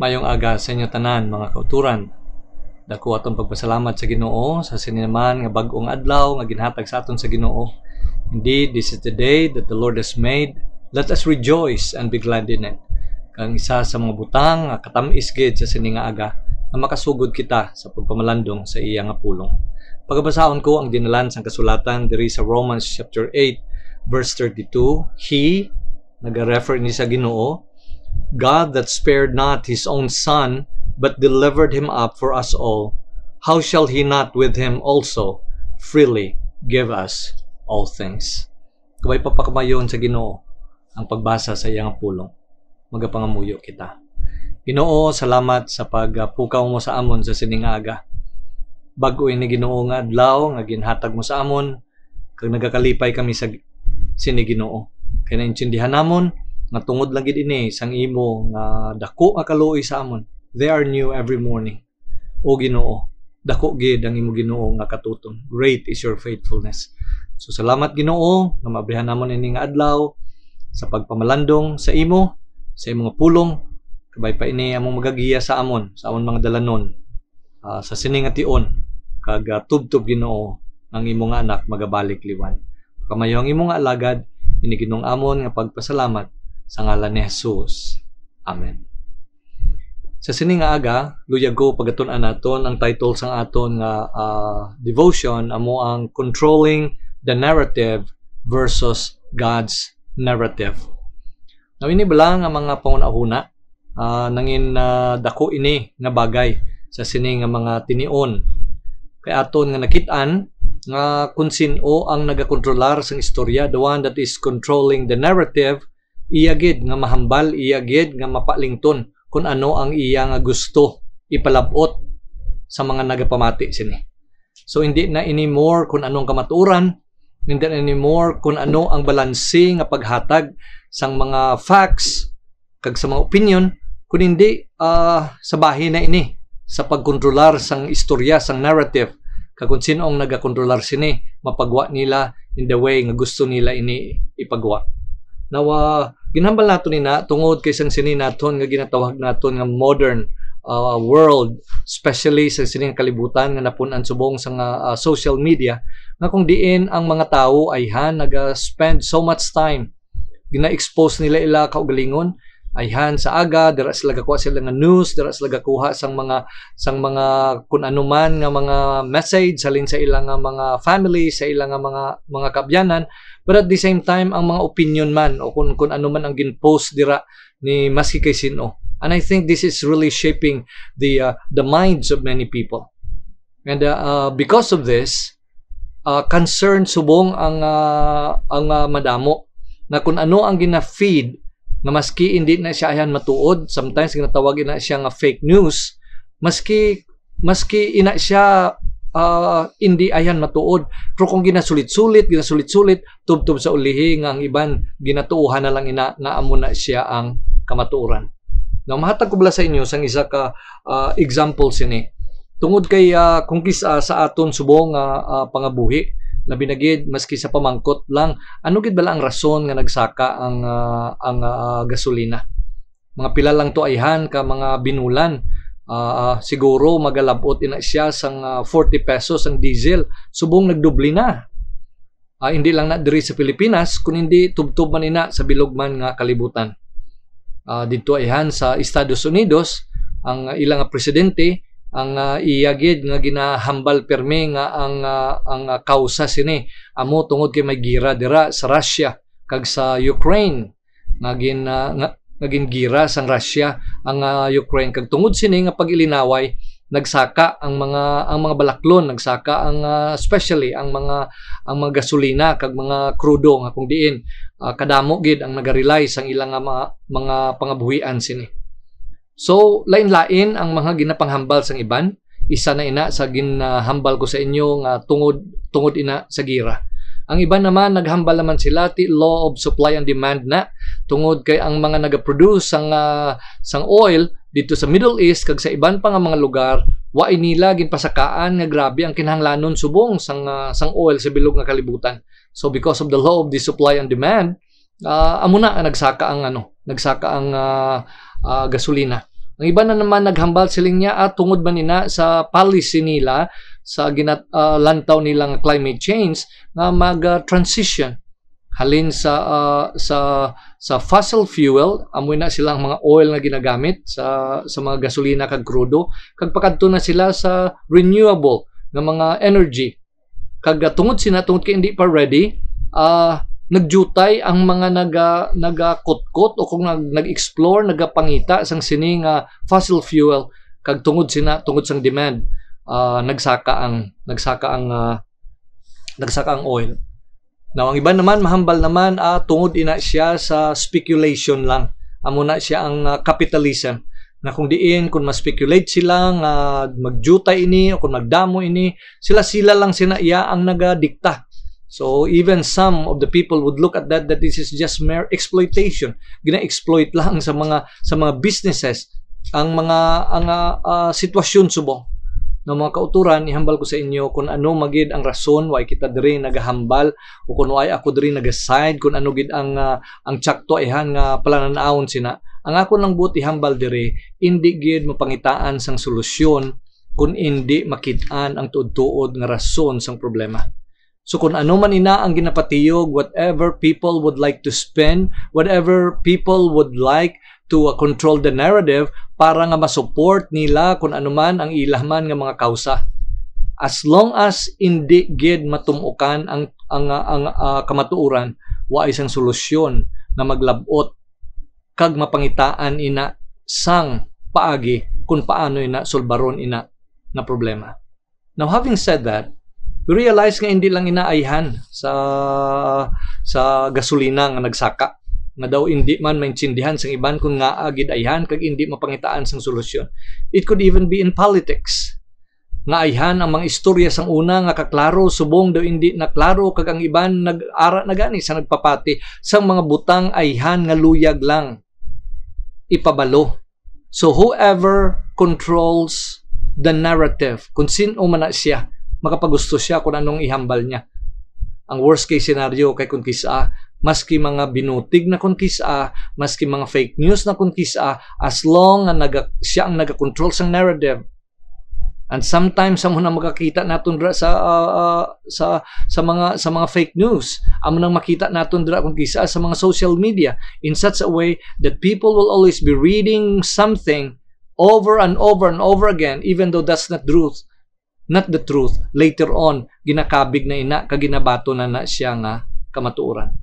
Mayong aga sa inyo tanan mga kauturan. Dako atong pagpasalamat sa Ginoo sa siniman nga bag-ong adlaw nga ginhatag sa aton sa Ginoo. Indeed, this is the day that the Lord has made. Let us rejoice and be glad in it. Kang isa sa mga butang nga katamis gid sa sini nga aga na makasugod kita sa pagpamalandong sa iya nga pulong. Pagabasahon ko ang dinalan sang kasulatan diri sa Romans chapter 8 verse 32. He naga-refer ni sa Ginoo, God that spared not his own son, but delivered him up for us all, how shall he not with him also freely give us all things? Kabay papakamayon sa Ginoo ang pagbasa sa iyang pulong. Magapangamuyo kita. Ginoo, salamat sa pagpukaw mo sa amon sa sining aga. Bag-o ini Ginoo nga adlaw nga ginhatag mo sa amon, kag nagakalipay kami sa sini Ginoo. Kay naintindihan namon nga tungod lang gid ini sang imo nga dako nga kaluoy sa amon. They are new every morning. O Ginoo, dako gid ang imo Ginoo nga katuton. Great is your faithfulness. So salamat Ginoo nga maabrihan namon ini nga adlaw sa pagpamalandong sa imo, sa imong pulong. Kabay pa ini among magagiya sa amon, sa amon mga dalanon, sa sining nga tion, kag tubtob Ginoo ang imo nga anak magabalik liwan. Kamayo ang imo nga alagad, ini Ginoong amon nga pagpasalamat sa ngalan ni Jesus. Amen. Sa sining nga aga, luyag ko pagatun-an naton ang title sang aton nga devotion amo ang Controlling the Narrative versus God's Narrative. Now ini bala nga mga pangunahuna nangin dako ini nga bagay sa sining nga mga tinion. Kay aton nga nakit-an nga kung sino ang nagakontrolar sang istorya, the one that is controlling the narrative, iya gid nga mahambal, iya gid nga mapalington kung ano ang iya nga gusto ipalabot sa mga nagapamati sini. So hindi na anymore kung anong kamaturan, hindi na anymore kung ano ang balanse nga paghatag sang mga facts kag sa mga opinion, kung hindi sa bahin na ini sa pagkontrolar sang istorya, sang narrative, kag kung sino ang nagakontrolar sini, mapagwa nila in the way nga gusto nila ini ipagwa. Now, ginhambal nato nina tungod kay sang sini naton nga ginatawag naton nga modern world, especially sa sining kalibutan nga napun-an subong sa social media, nga kung diin ang mga tawo ayhan naga-spend so much time gina-expose nila ila kaugalingon ayhan sa aga, dira sila gakuha sila nga news, dira sila gakuha sang mga kun ano man nga mga message salin sa ilang nga mga family, sa ilang nga mga kabyanan. But at the same time, ang mga opinion man o kung ano man ang gin-post dira ni maski kay sino. And I think this is really shaping the minds of many people. And because of this, concern subong ang madamo na kung ano ang gina-feed na maski hindi na siya ayan matuod, sometimes ginatawag na siya nga fake news, maski ina siya hindi ayan matuod, pero kung ginasulit-sulit, tubtob sa ulihi nga ang iban ginatuuhan na lang ina nga amo na siya ang kamatuoran. Now mahatag ko bala sa inyo sang isa ka example sini tungod kay kung kisa sa aton subong pangabuhi na binagid maski sa pamangkot lang, ano gid bala ang rason nga nagsaka ang gasolina. Mga pila lang to ayhan ka mga binulan, siguro magalabot ina siya sang 40 pesos ang diesel, subong nagdubli na. Hindi lang na diri sa Pilipinas, kun hindi tubtob man ina sa bilog man nga kalibutan. Dito ayhan sa Estados Unidos, ang ilang presidente ang iyagid nga ginahambal perme nga ang kausa sini amo tungod kay may gira dira sa Russia kag sa Ukraine nga gira sang Russia ang Ukraine, kag tungod sini nga pagilinaway nagsaka ang mga balaklon, nagsaka ang especially ang mga gasolina kag mga krudo nga kung diin kadamo gid ang nagarely sang ilang mga pangabuhian sini. So, lain-lain ang mga ginapanghambal sang iban. Isa na ina sa ginahambal ko sa inyo nga tungod ina sa gira. Ang iban naman, naghambal naman sila ti law of supply and demand na tungod kay ang mga nagaproduce sang oil dito sa Middle East kag sa iban pa nga mga lugar, wa nila ginpasakaan nga grabe ang kinahanglanon subong sang oil sa bilog nga kalibutan. So, because of the law of the supply and demand, amo na nagsaka ang gasolina. Ang iba na naman naghambal siling niya tungod man nina sa policy nila sa lantaw nilang climate change nga mag-transition halin sa fossil fuel, amoy na silang mga oil na ginagamit sa mga gasolina kag krudo, kag pakadto na sila sa renewable nga mga energy. Kag tungod kay hindi pa ready, nagjutay ang mga nagakutkot o kung nag-explore, nagapangita sang sining fossil fuel, kag tungod sang demand, nagsaka ang oil. Now, ang iba naman, mahambal naman, tungod ina siya sa speculation lang. Amo na siya ang capitalism. Na kung ma-speculate sila, magjutay ini, o kung magdamo ini, sila lang sinaiya ang nagadikta. So, even some of the people would look at that this is just mere exploitation. Gina-exploit lang sa mga businesses, ang sitwasyon subong. No, mga kauturan, ihambal ko sa inyo kung ano magid ang rason why kita diri nagahambal o kung why ako diri nagaside, kung ano gid ang tsakto ayhan nga palananawon sina. Ang ako lang buti hambal diri, hindi gid mapangitaan sang solusyon kung hindi makitaan ang tuod-tuod nga rason sang problema. So kung ano man ina ang ginapatiyog, whatever people would like to spend, whatever people would like to control the narrative para nga ma-support nila kung anuman ang ilahman nga mga kausa. As long as hindi gid matumukan ang kamatuoran, wa isang solusyon na maglabot kag mapangitaan ina sang paagi kung paano ina sulbaron ina na problema. Now, having said that, we realize nga hindi lang inaayhan sa gasolina nga nagsaka, nga daw hindi man maintindihan sang iban kung nga agid ayhan kag hindi mapangitaan sang solusyon. It could even be in politics. Nga ayhan ang mga istorya sang una nga kaklaro, subong daw hindi naklaro kag ang iban nag-ara na gani sa nagpapati sang mga butang ayhan nga luyag lang ipabalo. So whoever controls the narrative, kung sino man na siya, makapagusto siya kung anong ihambal niya. Ang worst case scenario kay kung kisa, maski mga binutig na kung kisa, maski mga fake news na kung kisa, as long na siya ang nagakontrol sa narrative. And sometimes amo nang makakita naton dra sa mga fake news, amo nang makita naton dra kung kisa sa mga social media in such a way that people will always be reading something over and over and over again, even though that's not the truth. Later on, ginakabig na ina kaginabato na siya nga kamatuoran.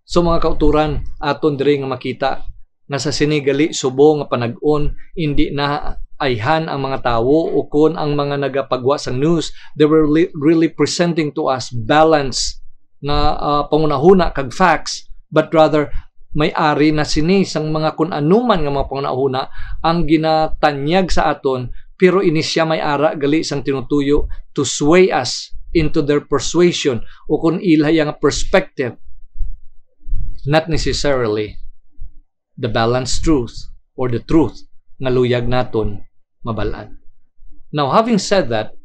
So mga kauturan, aton diri nga makita nga sa sinigali subo nga panag-on, hindi na ayhan ang mga tawo o kun ang mga nagapagwa sang news, they were really presenting to us balance na pangunahuna kag facts, but rather may-ari na sini sang mga kun anuman nga mga pangunahuna ang ginatanyag sa aton, pero ini siya may-ara gali sang tinutuyo to sway us into their persuasion o kung ilhay ang perspective, not necessarily the balanced truth or the truth nga luyag naton mabalaan. Now, having said that,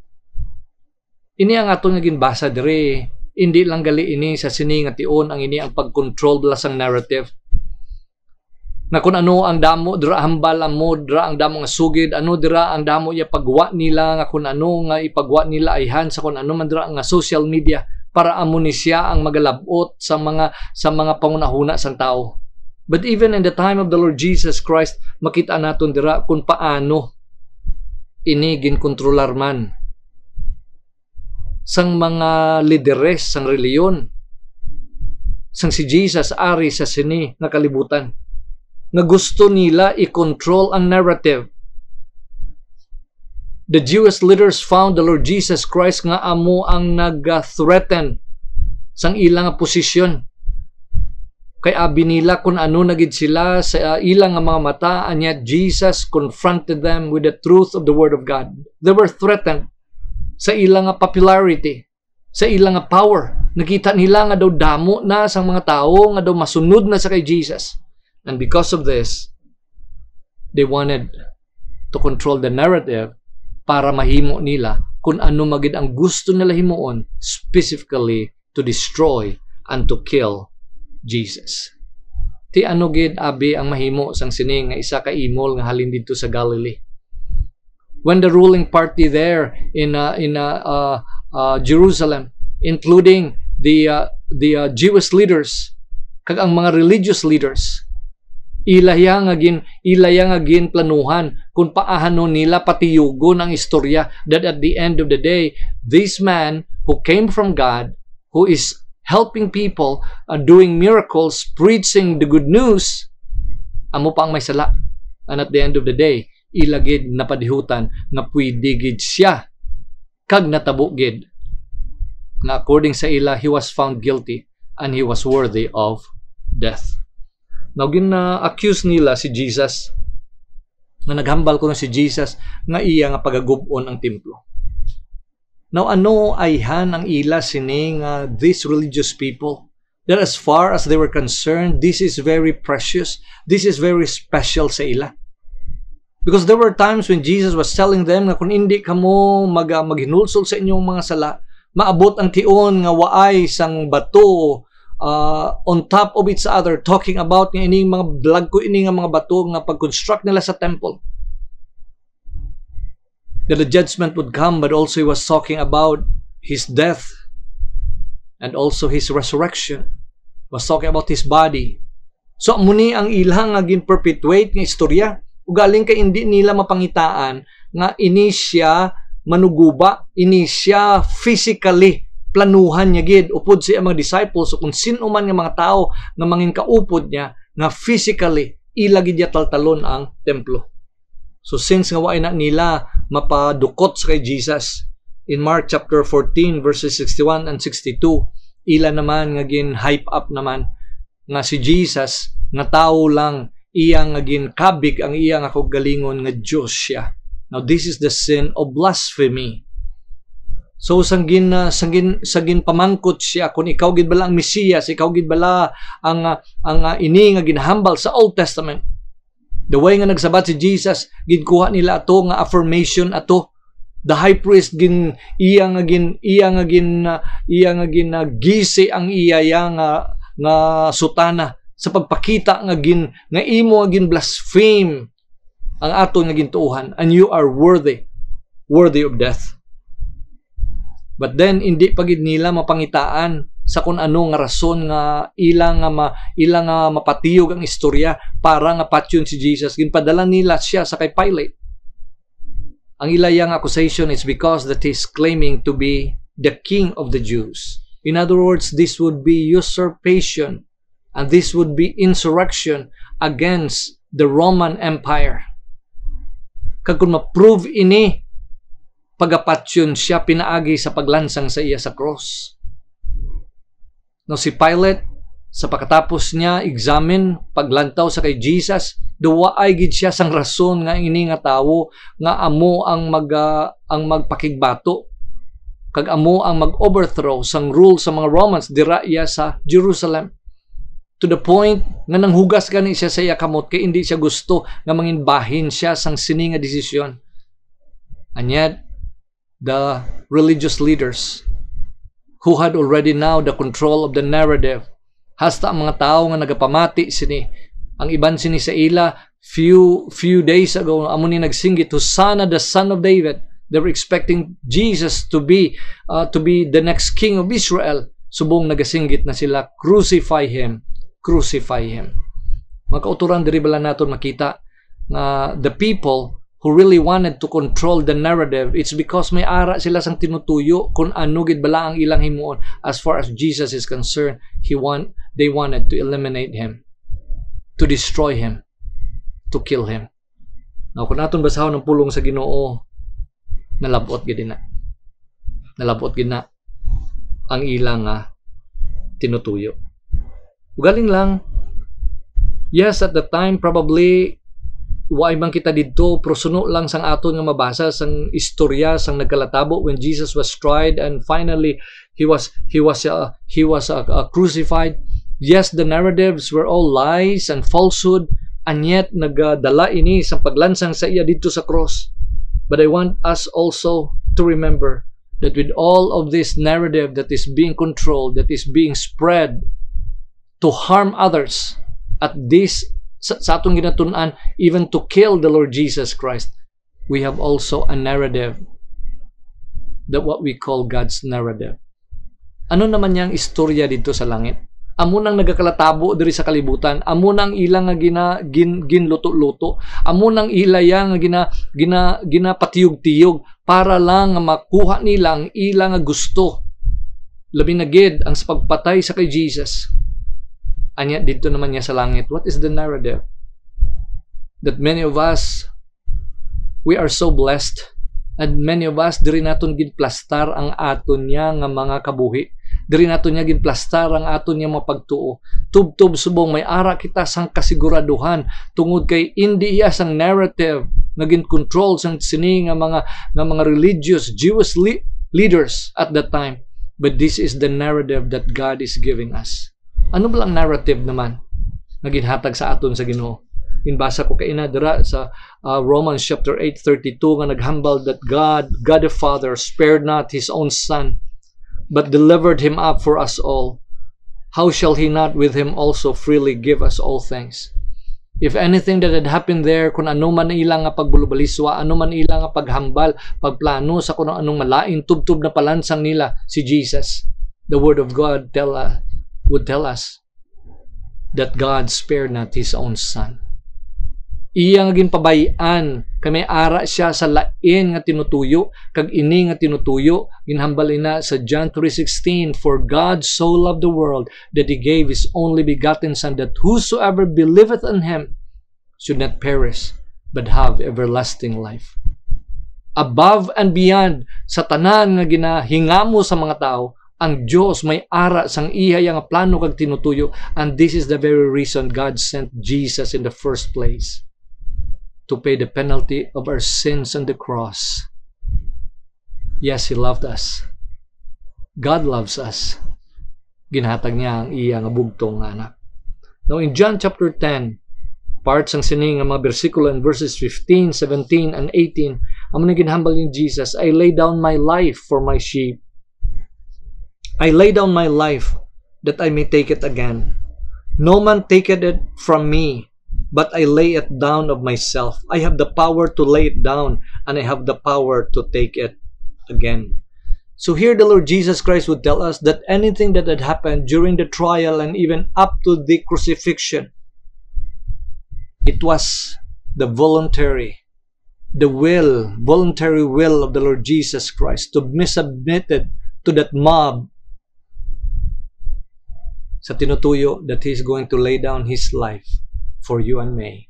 ini ang aton nga ginbasa diri, hindi lang gali ini sa sini nga tion ang ini ang pag-control sang narrative. Na kung ano ang damo dira hambal mo dira ang damo nga sugid, ano dira ang damo ya pagwa nila nga kung ano nga ipagwa nila ayhan sa kung ano man dira nga social media para amo ni siya ang magalabot sa mga pangunahuna sang tao. But even in the time of the Lord Jesus Christ, makita naton dira kung paano ini ginkontrolar man sang mga lideres sang reliyon, sang si Jesus ari sa sini nga kalibutan, nga gusto nila i-control ang narrative. The Jewish leaders found the Lord Jesus Christ nga amo ang nag-threaten sang ilang posisyon. Kay abi nila kung ano nagid sila sa ilang mga mata, and yet Jesus confronted them with the truth of the Word of God. They were threatened sa ilang popularity, sa ilang power. Nakita nila nga daw damo na sa mga tao, nga daw masunod na sa kay Jesus. And because of this, they wanted to control the narrative para mahimo nila kung ano magid ang gusto nila himuon, specifically to destroy and to kill Jesus. Ti ano gid abi ang mahimo sang sining nga isa ka imol nga halin didto sa Galilee. When the ruling party there in Jerusalem, including the Jewish leaders kag ang mga religious leaders, ilaya nga gin planuhan kung paano nila patiyugon ang istorya that at the end of the day, this man who came from God, who is helping people, doing miracles, preaching the good news, amo pa ang may sala. And at the end of the day, ilagid napadihutan nga pwede gid siya kag natabo gid nga according sa ila he was found guilty and he was worthy of death. Now gina-accuse nila si Jesus nga naghambal ko na si Jesus nga iya nga pagagub-on ang templo. Now ano ayhan ang ila sining these religious people that as far as they were concerned, this is very precious, this is very special sa ila. Because there were times when Jesus was telling them na kung hindi kamo maghinulsol sa inyong mga sala, maabot ang tion nga waay sang bato on top of each other, talking about nga ining mga blagko ining mga bato nga pag-construct nila sa temple. That the judgment would come, but also he was talking about his death and also his resurrection. He was talking about his body. So muni ang ilang nga gin-perpetuate nga istorya. Ugaling kay hindi nila mapangitaan nga ini siya manuguba, ini siya physically planuhan niya gid upod sa mga disciples o kung sino man nga mga tao nga mangin kaupod niya nga physically ilagid niya taltalon ang templo. So since nga waay na nila mapadukot sa kay Jesus in Mark chapter 14 verses 61 and 62, ila naman nga gin hype up naman nga si Jesus nga tao lang, iya nga gin kabig ang iya nga kagalingon nga Dios siya. Now this is the sin of blasphemy. So sanggin pamangkot siya kung ikaw gid bala ang Mesiyas, ikaw gid bala ang ini nga ginhambal sa Old Testament. The way nga nagsabat si Jesus, ginkuha nila ato nga affirmation ato. The high priest iya nga gisi ang iya nga sutana sa pagpakita nga imo nga blaspheme ang ato nga gintuohan, and you are worthy of death. But then hindi pagid nila mapangitaan sa kung ano nga rason nga ilang mapatiyog ang istorya para nga patyon si Jesus. Ginpadala nila siya sa kay Pilate. Ang ilayang accusation is because that he's claiming to be the king of the Jews. In other words, this would be usurpation and this would be insurrection against the Roman Empire. Kag kung ma-prove ini, pagapatyon siya pinaagi sa paglansang sa iya sa cross. No, si Pilate, sa pagkatapos niya examine, paglantaw sa kay Jesus, duwaay gid siya sang rason nga ini nga tawo nga amo ang magpakigbato kag amo ang mag-overthrow sang rule sa mga Romans dira iya sa Jerusalem. To the point nga nanghugas gani siya sa iya kamot kay hindi siya gusto nga manginbahin siya sang sini nga desisyon. And yet the religious leaders who had already now the control of the narrative, hasta ang mga tao nga nagapamati sini, ang iban sini sa ila few days ago amo ni nagsinggit, Hosanna the son of David. They were expecting Jesus to be the next king of Israel. Subong nagasinggit na sila, crucify him. Mga kauturan diri bala naton makita nga the people who really wanted to control the narrative, it's because may ara sila sang tinutuyo kung ano gid bala ang ilang himuon. As far as Jesus is concerned, they wanted to eliminate him, to destroy him, to kill him. Now kung aton basahon ang pulong sa Ginoo, nalabot gid na ang ilang tinutuyo. Ugaling lang, yes, at the time probably waay man kita didto, prosuno lang sang aton nga mabasa sang istorya sang nagkalatabo when Jesus was tried and finally he was crucified. Yes, the narratives were all lies and falsehood, and yet nagadala ini sa paglansang sa iya dito sa cross. But I want us also to remember that with all of this narrative that is being controlled, that is being spread to harm others, at this sa atong ginatun-an, even to kill the Lord Jesus Christ, we have also a narrative, that what we call God's narrative. Ano naman yang istorya dito sa langit? Amo nang nagakalatabo diri sa kalibutan, amo nang ilang nga ginluto-luto, amo nang ilaya nga ginapatiyog-tiyog para lang nga makuha nila ang ilang nga gusto. Labi na gid ang sa pagpatay sa kay Jesus. Anya dito naman niya sa langit, what is the narrative? That many of us, we are so blessed, and many of us diri naton ginplastar ang aton niya nga mga kabuhi. Diri nato niya ginplastar ang aton niya mapagtuo. Tub-tub subong may ara kita sang kasiguraduhan tungod kay indi iya sang narrative nga gin-control sang sini nga mga religious Jewish leaders at that time. But this is the narrative that God is giving us. Ano ba ang narrative naman nga ginhatag sa aton sa Ginoo? Inbasa ko kay dira sa Romans chapter 8:32 nga naghambal that God the Father spared not his own son, but delivered him up for us all. How shall he not with him also freely give us all things? If anything that had happened there, kung ano man ilang nga pagbulubaliswa, ano man ilang nga paghambal, pagplano sa kung anong malain, tubtub na palansang nila si Jesus, the Word of God would tell us that God spared not his own son. Iya nga ginpabayan, kami ara siya sa lain nga tinutuyo, kag ini nga tinutuyo, ginhambal ina sa John 3:16, for God so loved the world that he gave his only begotten Son, that whosoever believeth on him should not perish, but have everlasting life. Above and beyond sa tanan nga ginahingamo sa mga tao, ang Diyos may ara sang iya nga plano kag tinutuyo, and this is the very reason God sent Jesus in the first place, to pay the penalty of our sins on the cross. Yes, he loved us. God loves us. Ginhatag niya ang iya nga bugtong nga anak. Now in John chapter 10, parts ang sining nga mga bersikulo in verses 15, 17, and 18, amo na ginhambal ni Jesus, I lay down my life for my sheep. I lay down my life that I may take it again. No man taketh it from me, but I lay it down of myself. I have the power to lay it down, and I have the power to take it again. So here the Lord Jesus Christ would tell us that anything that had happened during the trial and even up to the crucifixion, it was the voluntary will of the Lord Jesus Christ to be submitted to that mob sa tinutuyo that He's going to lay down His life for you and me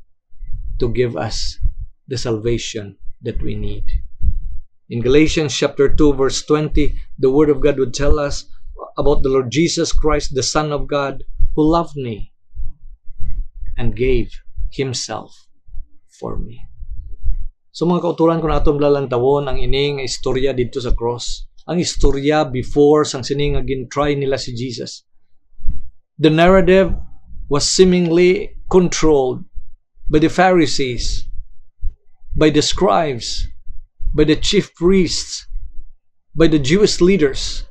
to give us the salvation that we need. In Galatians chapter 2 verse 20, the Word of God would tell us about the Lord Jesus Christ, the Son of God, who loved me and gave Himself for me. So mga kauturan ko na atong lalantawon ang ining istorya dito sa cross. Ang istorya before sang sining nga gin-try nila si Jesus. The narrative was seemingly controlled by the Pharisees, by the scribes, by the chief priests, by the Jewish leaders.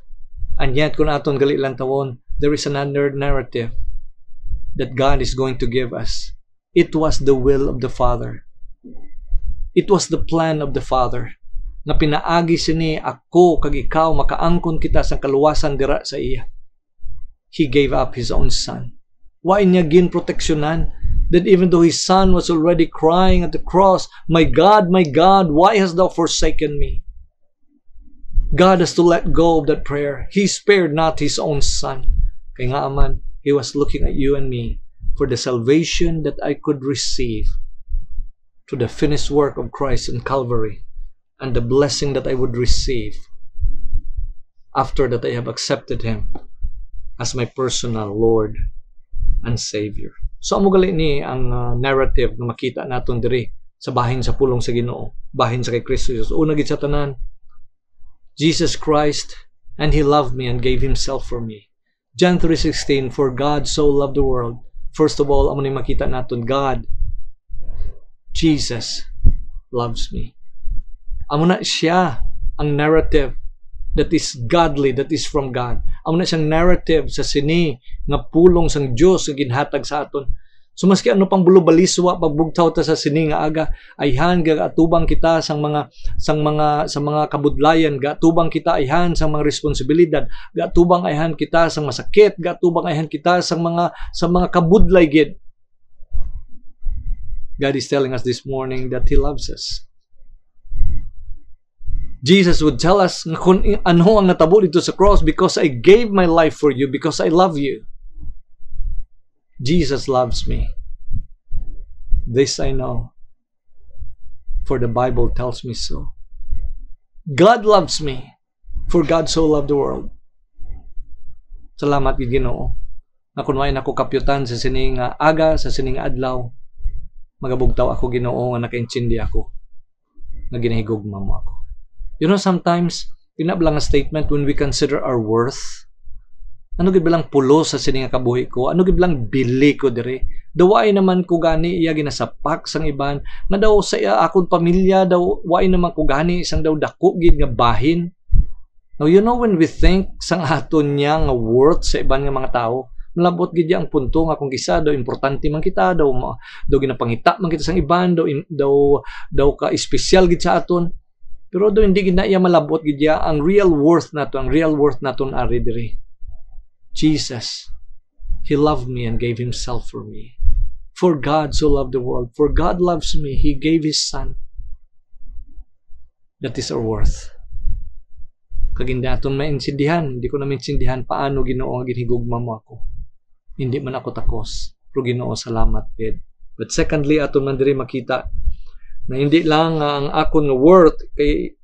And yet, kung aton gali lang tawon, there is another narrative that God is going to give us. It was the will of the Father. It was the plan of the Father na pinaagi sini ako kag ikaw makaangkon kita sa kaluwasan dira sa iya. He gave up His own Son. Why niya ginproteksyonan? That even though His Son was already crying at the cross, my God, why hast thou forsaken me? God has to let go of that prayer. He spared not His own Son. Kaya nga man, He was looking at you and me for the salvation that I could receive through the finished work of Christ in Calvary, and the blessing that I would receive after that I have accepted Him as my personal Lord and Savior. So amo gali ni ang narrative na makita naton diri sa bahin sa pulong sa Ginoo, bahin sa kay Kristo Jesus. Una gid sa tanan, Jesus Christ, and He loved me and gave Himself for me. John 3:16, for God so loved the world. First of all, amo ni makita naton, God, Jesus loves me. Amo na siya ang narrative that is godly, that is from God. Amo na siyang narrative sa sini nga pulong sang Dios nga ginhatag sa aton. So maski ano pang bulubaliswa pagbugtaw ta sa sini nga aga, ayhan gatubang kita sang mga kabudlayan, gatubang kita ayhan sang mga responsibilidad, gatubang ayhan kita sang masakit, gatubang ayhan kita sang mga kabudlay gid. God is telling us this morning that He loves us. Jesus would tell us kung ano ang natabo dito sa cross, because I gave my life for you, because I love you. Jesus loves me. This I know, for the Bible tells me so. God loves me, for God so loved the world. Salamat gid Ginoo na kunway nako kapyutan sa sining aga, sa sining adlaw, magabugtaw ako Ginoo nga nakaintindi ako, nga ginahigugma mo ako. You know, sometimes pinablang nga statement when we consider our worth. Ano gid bilang pulo sa sini nga kabuhi ko? Ano gid bilang bili ko diri? Daway naman ko gani iya ginasapak sang iban. Nga daw sa akong pamilya daw way naman ko gani isang daw dako gid nga bahin. Now you know, when we think sang aton niya nga worth sa iban nga mga tao, malabot gid ang punto nga kung kisa daw importante man kita, daw ginapangita man kita sang iban, daw ka espesyal gid sa aton. Pero daw hindi gid na iya malabot gid ang real worth naton ari diri. Jesus, He loved me and gave Himself for me. For God so loved the world. For God loves me, He gave His Son. That is our worth. Kag hindi natin maintindihan, hindi ko na maintindihan paano Ginoo ginhigugma mo ako. Hindi man ako takos. Pero Ginoo, salamat gid. But secondly, aton man diri makita na hindi lang ang akon nga worth kay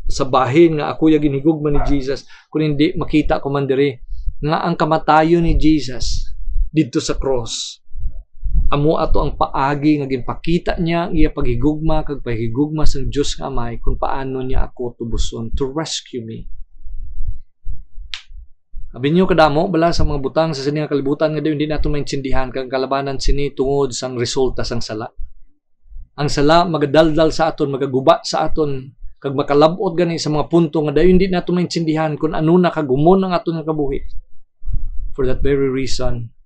sa bahin nga ako ya ginhigugma ni Jesus, kun hindi makita ko man diri nga ang kamatayon ni Jesus dito sa cross, amo ato ang paagi nga ginpakita niya ang iya paghigugma kag paghigugma sa Dios nga Amay kung paano niya ako tubuson to rescue me. Abi niyo kadamo bala sa mga butang sa sini nga kalibutan nga hindi nato maintindihan kag kalabanan sini tungod sang resulta sang sala. Ang sala magadaldal sa aton, magaguba sa aton, kag makalabot gani sa mga punto nga dayon hindi nato maintindihan kung ano na kagumon ang aton nga kabuhi. For that very reason,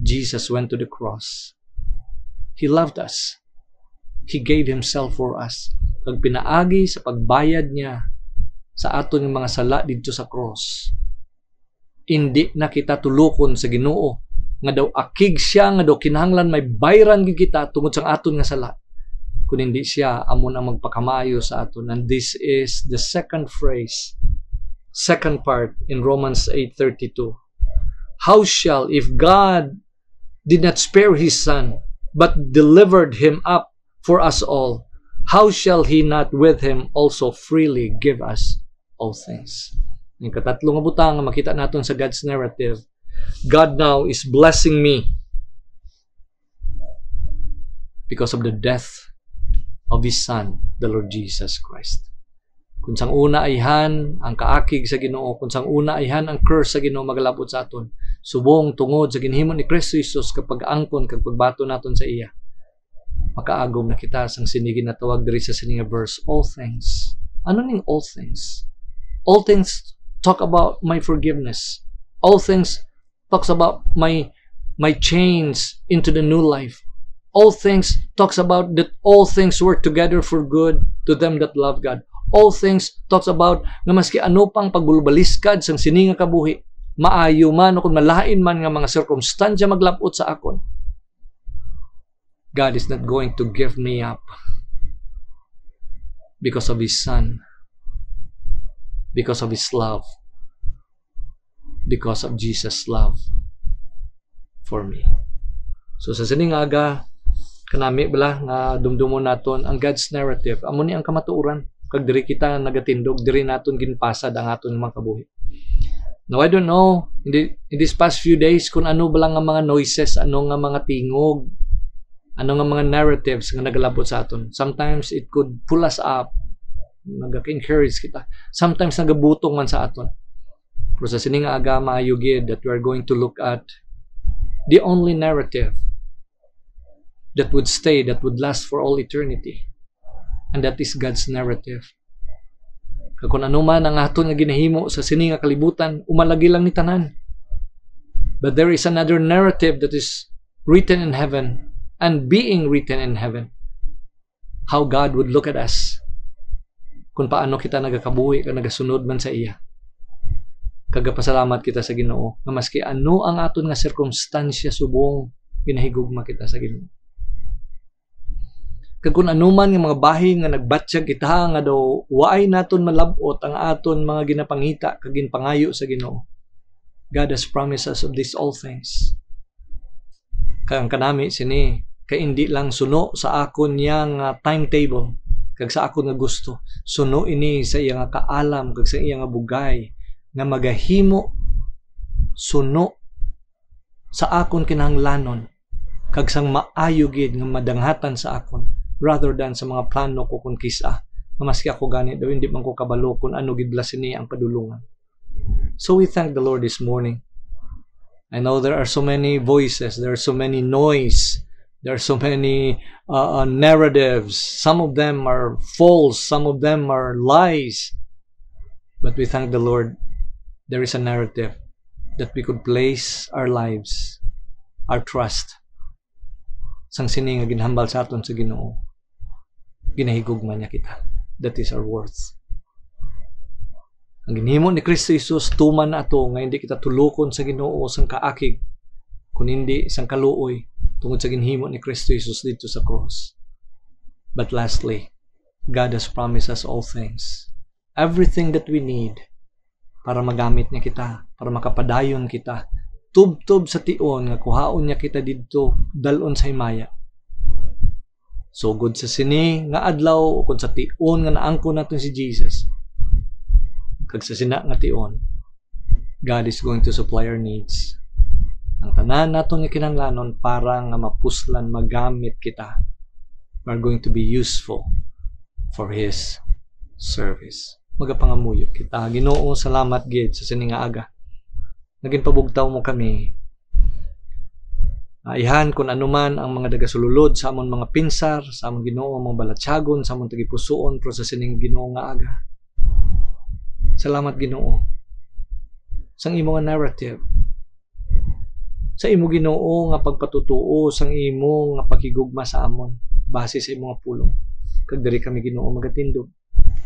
Jesus went to the cross. He loved us. He gave Himself for us. Kag pinaagi sa pagbayad niya sa aton ng mga sala dito sa cross, hindi na kita tulukon sa Ginoo nga daw akig siya, nga daw kinahanglan may bayran gid kita tungod sa aton nga sala, kun hindi siya amo nang magpakamayo sa aton. And this is the second phrase, second part in Romans 8:32. How shall, if God did not spare His Son, but delivered Him up for us all, how shall He not with Him also freely give us all things? Yung katatlong butang nga makita natin sa God's narrative, God now is blessing me because of the death of His Son, the Lord Jesus Christ. Kung sang una ayhan ang kaakig sa Ginoo, kung sang una ayhan ang curse sa Ginoo magalabot sa aton, subong tungod sa ginhimo ni Kristo Jesus kapag angkon kag pagbato naton sa iya, makaagom na kita sang sinigi na tawag diri sa sininga verse, all things. Ano ning all things? All things talk about my forgiveness. All things talks about my change into the new life. All things talks about that all things work together for good to them that love God. All things talks about nga maski ano pang pagbulbaliskad sang sini nga kabuhi, maayo man o kung malain man nga mga sirkumstansya maglapot sa akon, God is not going to give me up because of His Son, because of His love, because of Jesus' love for me. So sa sining aga kanami bala nga dumdumon naton ang God's narrative, amo ni ang kamatuoran. Kag diri kita nagatindog, diri naton ginpasad ang aton mga kabuhi. Now I don't know in this past few days kung ano ba lang ang mga noises, ano nga mga tingog, ano nga mga narratives nga nagalabot sa aton. Sometimes it could pull us up, nagaka-encourage kita. Sometimes nagabutong man sa aton. Pero sa sining aga maayo gid that we are going to look at the only narrative that would stay, that would last for all eternity. And that is God's narrative. Kung ano man ang aton nga ginahimo sa sini nga kalibutan, umalagi lang ni tanan. But there is another narrative that is written in heaven and being written in heaven, how God would look at us kung paano kita nagakabuhi ka nagasunod man sa iya. Kagapasalamat kita sa Ginoo na maski ano ang aton nga sirkumstansya subong ginahigugma kita sa Ginoo. Kag kung anuman nga mga bahin nga nagbatsyag kita nga daw waay naton malabot ang aton mga ginapangita kag ginpangayo sa Ginoo, God has promised us of these all things. Kang kanami sini kay hindi lang suno sa akon yang timetable kag sa akon nga gusto, suno ini sa iya nga kaalam kag sa iya nga bugay nga magahimo suno sa akon kinahanglanon kag sang maayo gid nga madanghatan sa akon, rather than sa mga plano ko kung kisa na maski ako gani daw hindi man ko kabalo kung ano gid sini ang padulungan. So we thank the Lord this morning. I know there are so many voices, there are so many noise, there are so many narratives. Some of them are false, some of them are lies. But we thank the Lord, there is a narrative that we could place our lives, our trust, sang sini nga ginhambal sa aton sa Ginoo. Ginahigugma niya kita. That is our worth. Ang ginhimo ni Kristo Jesus tuman na ato nga hindi kita tulukon sa Ginoo sang kaakig, kun hindi sang kaluoy tungod sa ginhimo ni Kristo Jesus dito sa cross. But lastly, God has promised us all things. Everything that we need para magamit niya kita, para makapadayon kita, tubtob sa tion nga kuhaon niya kita dito dalon sa himaya. So good sa sini nga adlaw kung sa tion nga naangkon naton si Jesus, kag sa sina nga tion, God is going to supply our needs. Ang tanan naton nga kinahanglanon para nga mapuslan magamit kita, are going to be useful for His service. Magapangamuyo kita. Ginoo, salamat gid sa sini nga aga. Naging pabugtaw mo kami. Ihan kung anuman ang mga dagasululod sa amon mga pinsar, sa amon Ginoo mga balatsagon, sa amon tagipusoon pero sa sining Ginoo nga aga. Salamat Ginoo. Sang imo nga narrative. Sa imo Ginoo nga pagpatutuo sang imo nga pakigugma sa amon base sa imo nga pulong. Kag diri kami Ginoo magatindog.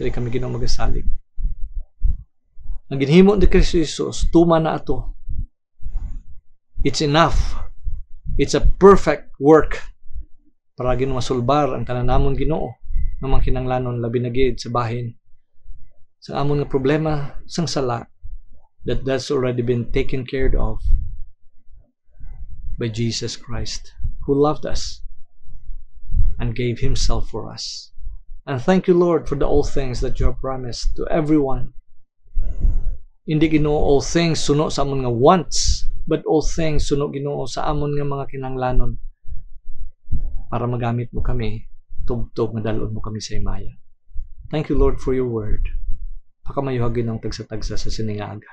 Diri kami Ginoo magasalig. Ang ginhimo ni Kristo Jesus tuman na ato. It's enough. It's a perfect work para Ginoo masulbar ang tanan namon Ginoo nga mga kinahanglanon labi na gid sa bahin. Sa amon nga problema sang sala, that's already been taken care of by Jesus Christ, who loved us and gave Himself for us. And thank you, Lord, for the all things that you have promised to everyone. Hindi Ginoo all things suno sa amon nga wants, but all things suno Ginoo sa amon nga mga kinahanglanon para magamit mo kami, tubtob nga dalon mo kami sa himaya. Thank you, Lord, for your word. Pakamayuhagin ang tagsa-tagsa sa siningaga.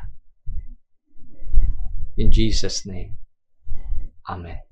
In Jesus' name. Amen.